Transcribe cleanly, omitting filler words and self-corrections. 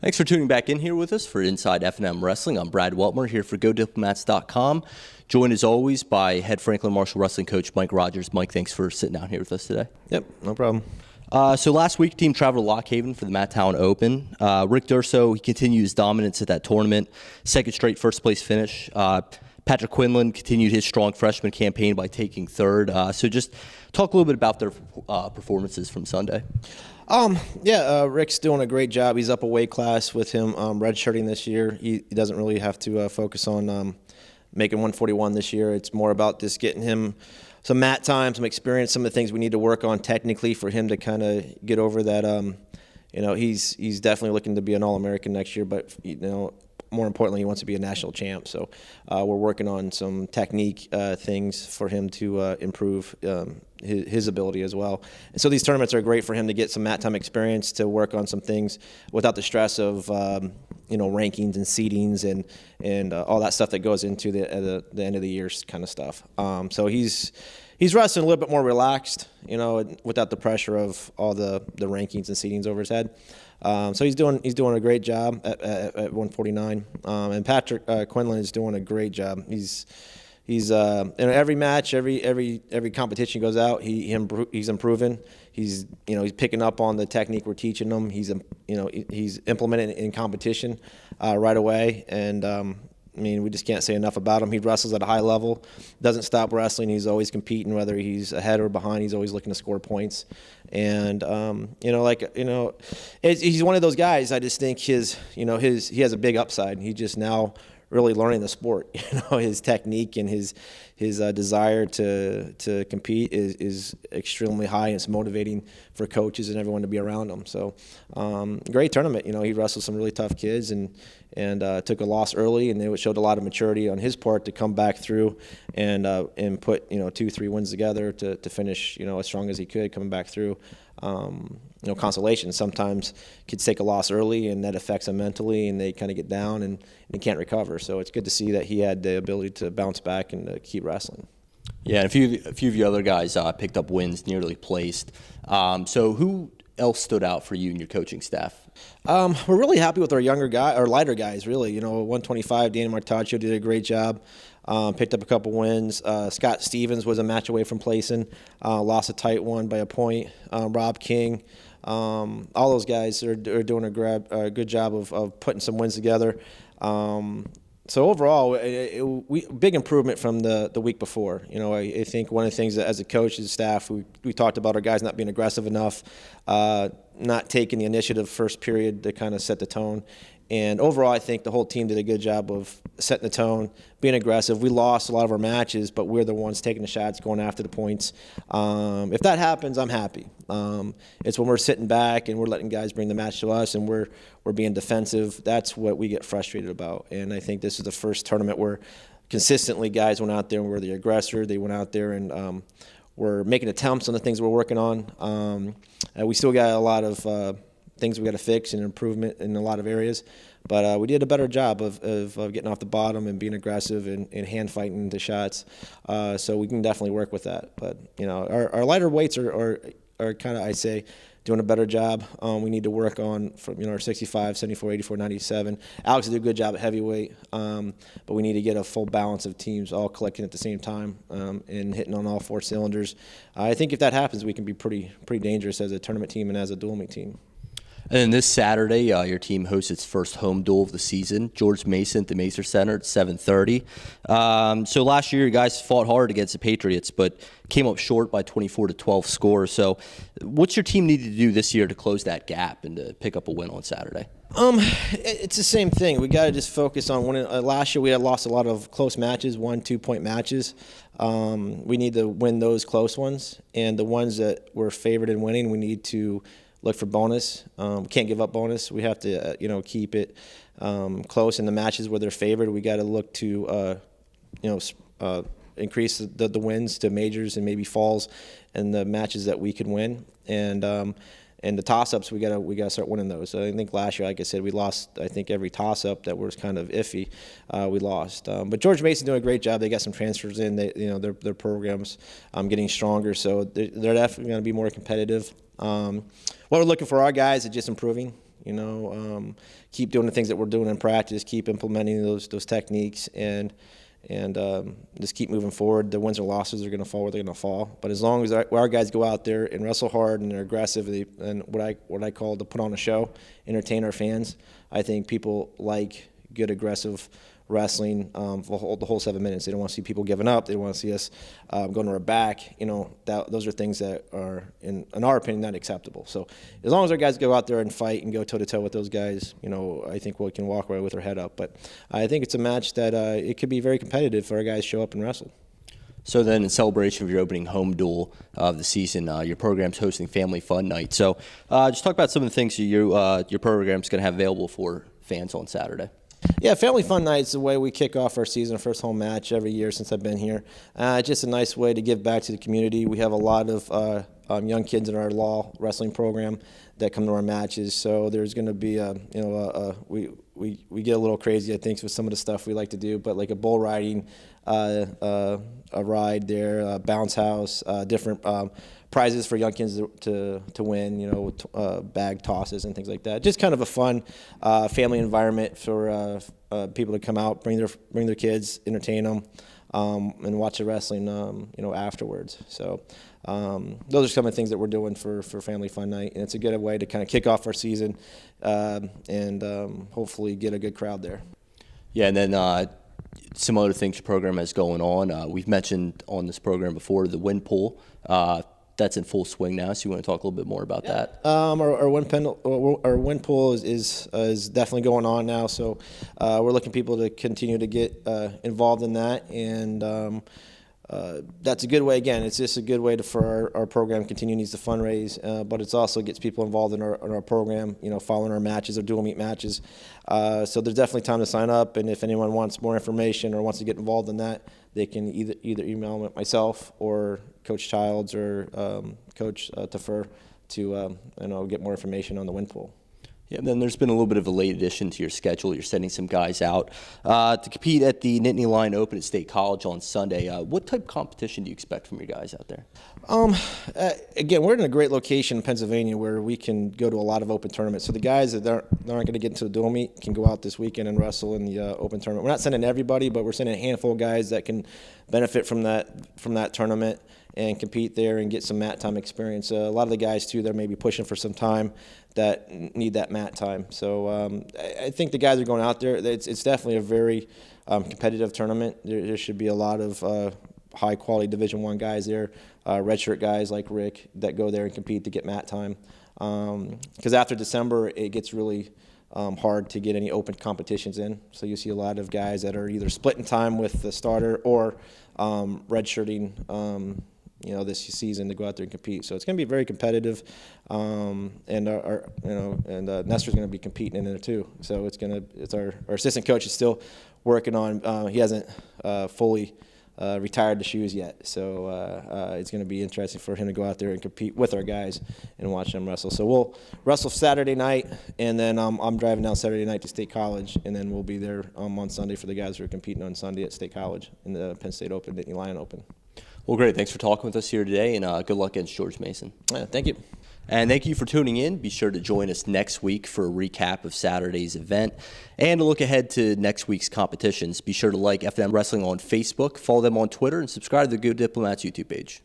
Thanks for tuning back in here with us for Inside F&M Wrestling. I'm Brad Weltmer here for GoDiplomats.com. Joined as always by head Franklin Marshall Wrestling coach Mike Rogers. Mike, thanks for sitting down here with us today. Yep, no problem. So last week, team traveled to Lock Haven for the Matt Town Open. Rick Durso, he continued his dominance at that tournament. Second straight first place finish. Patrick Quinlan continued his strong freshman campaign by taking third. So just talk a little bit about their performances from Sunday. Rick's doing a great job. He's up a weight class with him redshirting this year. He doesn't really have to focus on making 141 this year. It's more about just getting him some mat time, some experience, some of the things we need to work on technically for him to kind of get over that. He's definitely looking to be an All-American next year, but more importantly, he wants to be a national champ. So we're working on some technique things for him to improve his ability as well. And so these tournaments are great for him to get some mat time experience, to work on some things without the stress of rankings and seedings and all that stuff that goes into the end of the year kind of stuff. So he's wrestling a little bit more relaxed, without the pressure of all the rankings and seedings over his head. So he's doing a great job at 149, and Patrick Quinlan is doing a great job. He's in every match, every competition he goes out, he's improving. He's picking up on the technique we're teaching him. He's implementing it in competition right away, and we just can't say enough about him. He wrestles at a high level, doesn't stop wrestling. He's always competing, whether he's ahead or behind. He's always looking to score points. And he's one of those guys. I just think he has a big upside. He just now really learning the sport. His technique and his desire to compete is extremely high, and it's motivating for coaches and everyone to be around him. So great tournament. He wrestled some really tough kids and took a loss early, and it showed a lot of maturity on his part to come back through and put 2-3 wins together to finish as strong as he could coming back through. Consolation. Sometimes kids take a loss early, and that affects them mentally, and they kind of get down and they can't recover. So it's good to see that he had the ability to bounce back and to keep wrestling. Yeah, and a few of the other guys picked up wins, nearly placed. So who else stood out for you and your coaching staff? We're really happy with our lighter guys, really. 125, Danny Martaccio did a great job. Picked up a couple wins. Scott Stevens was a match away from placing. Lost a tight one by a point. Rob King. All those guys are doing a good job of putting some wins together. So overall, big improvement from the week before. I think one of the things that as a coach and staff, we talked about our guys not being aggressive enough, not taking the initiative first period to kind of set the tone. And overall, I think the whole team did a good job of setting the tone, being aggressive. We lost a lot of our matches, but we're the ones taking the shots, going after the points. If that happens, I'm happy. It's when we're sitting back and we're letting guys bring the match to us and we're being defensive. That's what we get frustrated about. And I think this is the first tournament where consistently guys went out there and were the aggressor. They went out there and were making attempts on the things we're working on. We still got a lot of things we got to fix and improvement in a lot of areas, but we did a better job of getting off the bottom and being aggressive and hand fighting the shots. So we can definitely work with that. But our lighter weights are kind of, I say, doing a better job. We need to work on from our 65, 74, 84, 97. Alex did a good job at heavyweight, but we need to get a full balance of teams all collecting at the same time and hitting on all four cylinders. I think if that happens, we can be pretty dangerous as a tournament team and as a dual meet team. And then this Saturday, your team hosts its first home duel of the season, George Mason at the Macer Center at 7:30. So last year, you guys fought hard against the Patriots, but came up short by 24-12 score. So what's your team need to do this year to close that gap and to pick up a win on Saturday? It's the same thing. We got to just focus on winning. Last year, we had lost a lot of close matches, 1-2 point matches. We need to win those close ones, and the ones that we're favored in winning, we need to look for bonus. We can't give up bonus. We have to, keep it close in the matches where they're favored. We got to look to, increase the wins to majors and maybe falls in the matches that we can win. And the toss-ups, we gotta start winning those. So I think last year, like I said, we lost, I think, every toss-up that was kind of iffy. We lost. But George Mason doing a great job. They got some transfers in. Their programs getting stronger, so they're definitely going to be more competitive. What we're looking for our guys is just improving. Keep doing the things that we're doing in practice, keep implementing those techniques, and just keep moving forward. The wins or losses are going to fall where they're going to fall. But as long as our guys go out there and wrestle hard and they're aggressive and what I call to put on a show, entertain our fans, I think people like good aggressive wrestling for the whole 7 minutes. They don't want to see people giving up. They want to see us going to our back. Those are things that are, in our opinion, not acceptable. So as long as our guys go out there and fight and go toe-to-toe with those guys, I think we can walk away with our head up. But I think it's a match that it could be very competitive for our guys to show up and wrestle. So then, in celebration of your opening home duel of the season, your program's hosting Family Fun Night. So just talk about some of the things your program's going to have available for fans on Saturday. Yeah, Family Fun Night is the way we kick off our season, our first home match every year since I've been here. Just a nice way to give back to the community. We have a lot of young kids in our law wrestling program that come to our matches. So there's going to be we get a little crazy, I think, with some of the stuff we like to do, but like a bull riding, a ride there, a bounce house, different prizes for young kids to win, bag tosses and things like that. Just kind of a fun family environment for people to come out, bring their kids, entertain them, and watch the wrestling, afterwards. So those are some of the things that we're doing for Family Fun Night, and it's a good way to kind of kick off our season and hopefully get a good crowd there. Yeah, and then some other things your program has going on. We've mentioned on this program before the wind pool. That's in full swing now, so you want to talk a little bit more about that? Our wind pool is definitely going on now, so we're looking people to continue to get involved in that, and that's a good way. Again, it's just a good way for our program continue needs to fundraise, but it also gets people involved in our program, following our matches, our dual meet matches. So there's definitely time to sign up, and if anyone wants more information or wants to get involved in that, they can either email myself or Coach Childs or Coach Tefer to get more information on the wind pool. Yeah, and then there's been a little bit of a late addition to your schedule. You're sending some guys out to compete at the Nittany Lion Open at State College on Sunday. What type of competition do you expect from your guys out there? Again, we're in a great location in Pennsylvania where we can go to a lot of open tournaments. So the guys that aren't going to get into the dual meet can go out this weekend and wrestle in the open tournament. We're not sending everybody, but we're sending a handful of guys that can benefit from that tournament and compete there and get some mat time experience. A lot of the guys, too, that may be pushing for some time that need that mat time. So I think the guys are going out there. It's definitely a very competitive tournament. There should be a lot of high-quality Division I guys there, redshirt guys like Rick that go there and compete to get mat time. Because after December, it gets really hard to get any open competitions in. So you see a lot of guys that are either splitting time with the starter or redshirting this season to go out there and compete. So it's going to be very competitive, and Nestor's going to be competing in there too. So it's our assistant coach is still working on. He hasn't fully retired the shoes yet. So it's going to be interesting for him to go out there and compete with our guys and watch them wrestle. So we'll wrestle Saturday night, and then I'm driving down Saturday night to State College, and then we'll be there on Sunday for the guys who are competing on Sunday at State College in the Penn State Open, Nittany Lion Open. Well, great. Thanks for talking with us here today, and good luck against George Mason. Thank you. And thank you for tuning in. Be sure to join us next week for a recap of Saturday's event and to look ahead to next week's competitions. Be sure to like FNM Wrestling on Facebook, follow them on Twitter, and subscribe to the GoDiplomats YouTube page.